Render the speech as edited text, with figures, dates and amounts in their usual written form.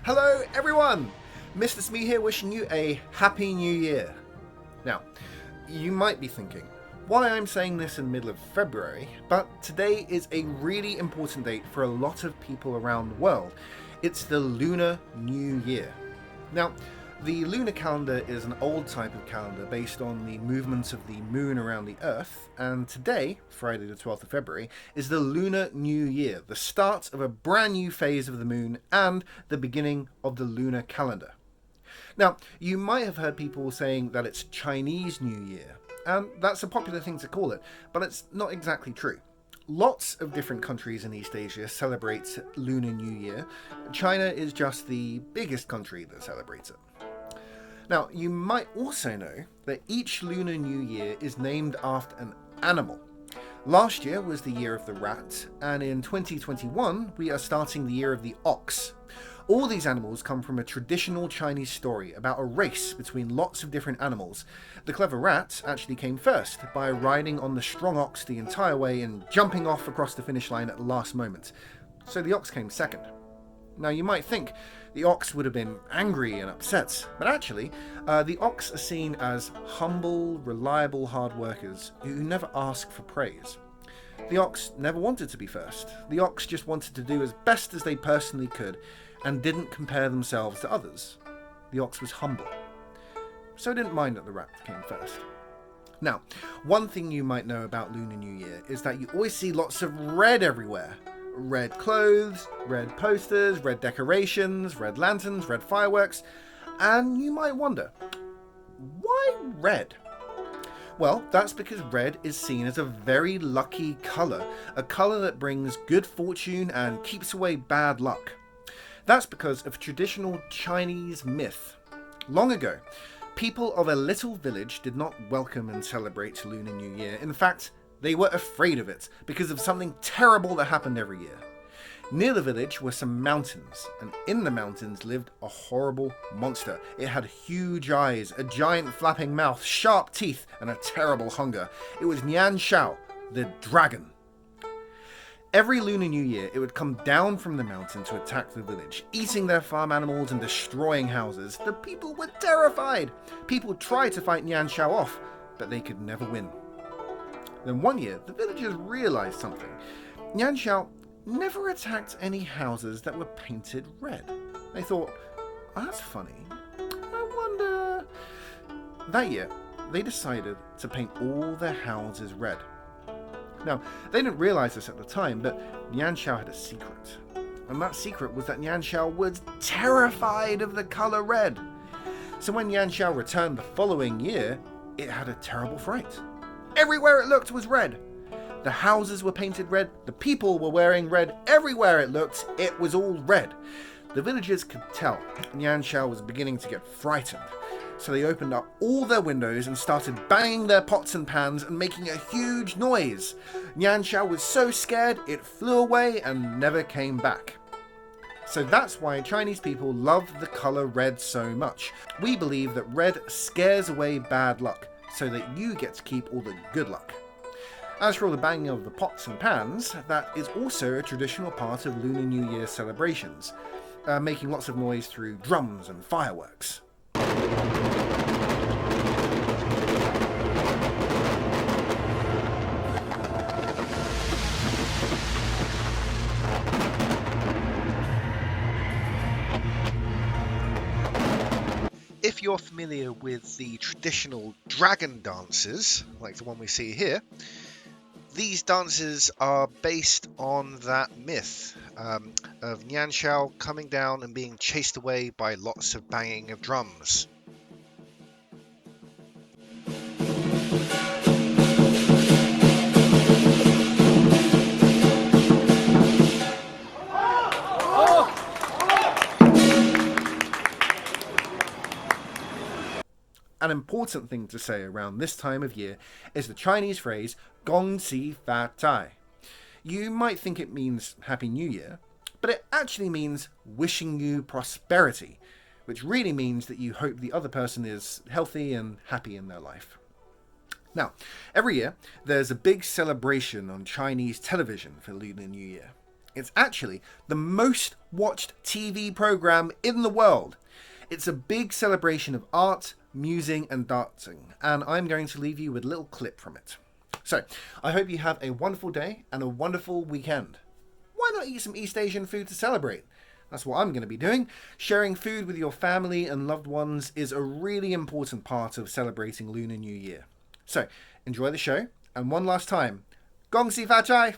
Hello everyone! Mr. Smee here wishing you a Happy New Year. Now, you might be thinking why I'm saying this in the middle of February, but today is a really important date for a lot of people around the world. It's the Lunar New Year. Now, the lunar calendar is an old type of calendar based on the movements of the moon around the Earth, and today, Friday the 12th of February, is the Lunar New Year, the start of a brand new phase of the moon and the beginning of the lunar calendar. Now, you might have heard people saying that it's Chinese New Year, and that's a popular thing to call it, but it's not exactly true. Lots of different countries in East Asia celebrate Lunar New Year. China is just the biggest country that celebrates it. Now, you might also know that each Lunar New Year is named after an animal. Last year was the year of the rat, and in 2021 we are starting the year of the ox. All these animals come from a traditional Chinese story about a race between lots of different animals. The clever rat actually came first by riding on the strong ox the entire way and jumping off across the finish line at the last moment. So the ox came second. Now you might think the ox would have been angry and upset, but actually the ox are seen as humble, reliable hard workers who never ask for praise. The ox never wanted to be first. The ox just wanted to do as best as they personally could and didn't compare themselves to others. The ox was humble, so didn't mind that the rat came first. Now, one thing you might know about Lunar New Year is that you always see lots of red everywhere. Red clothes, red posters, red decorations, red lanterns, red fireworks, and you might wonder, why red? Well, that's because red is seen as a very lucky colour, a colour that brings good fortune and keeps away bad luck. That's because of traditional Chinese myth. Long ago, people of a little village did not welcome and celebrate Lunar New Year. In fact, they were afraid of it because of something terrible that happened every year. Near the village were some mountains, and in the mountains lived a horrible monster. It had huge eyes, a giant flapping mouth, sharp teeth, and a terrible hunger. It was Nian Shao, the dragon. Every Lunar New Year, it would come down from the mountain to attack the village, eating their farm animals and destroying houses. The people were terrified. People tried to fight Nian Shao off, but they could never win. Then one year, the villagers realized something. Nian Shao never attacked any houses that were painted red. They thought, that's funny. I wonder... That year, they decided to paint all their houses red. Now, they didn't realize this at the time, but Nian Shao had a secret. And that secret was that Nian Shao was terrified of the color red. So when Nian Shao returned the following year, it had a terrible fright. Everywhere it looked was red. The houses were painted red, the people were wearing red, everywhere it looked, it was all red. The villagers could tell Nian Shao was beginning to get frightened, so they opened up all their windows and started banging their pots and pans and making a huge noise. Nian Shao was so scared it flew away and never came back. So that's why Chinese people love the colour red so much. We believe that red scares away bad luck, so that you get to keep all the good luck. As for all the banging of the pots and pans, that is also a traditional part of Lunar New Year celebrations, making lots of noise through drums and fireworks. If you're familiar with the traditional dragon dances, like the one we see here, these dances are based on that myth of Nian Shao coming down and being chased away by lots of banging of drums. An important thing to say around this time of year is the Chinese phrase Gong Xi Fa Tai. You might think it means Happy New Year, but it actually means wishing you prosperity, which really means that you hope the other person is healthy and happy in their life. Now, every year there's a big celebration on Chinese television for Lunar New Year. It's actually the most watched TV program in the world. It's a big celebration of art, music, and dancing, and I'm going to leave you with a little clip from it. So, I hope you have a wonderful day and a wonderful weekend. Why not eat some East Asian food to celebrate? That's what I'm going to be doing. Sharing food with your family and loved ones is a really important part of celebrating Lunar New Year. So, enjoy the show, and one last time, Gong Si Fa Chai!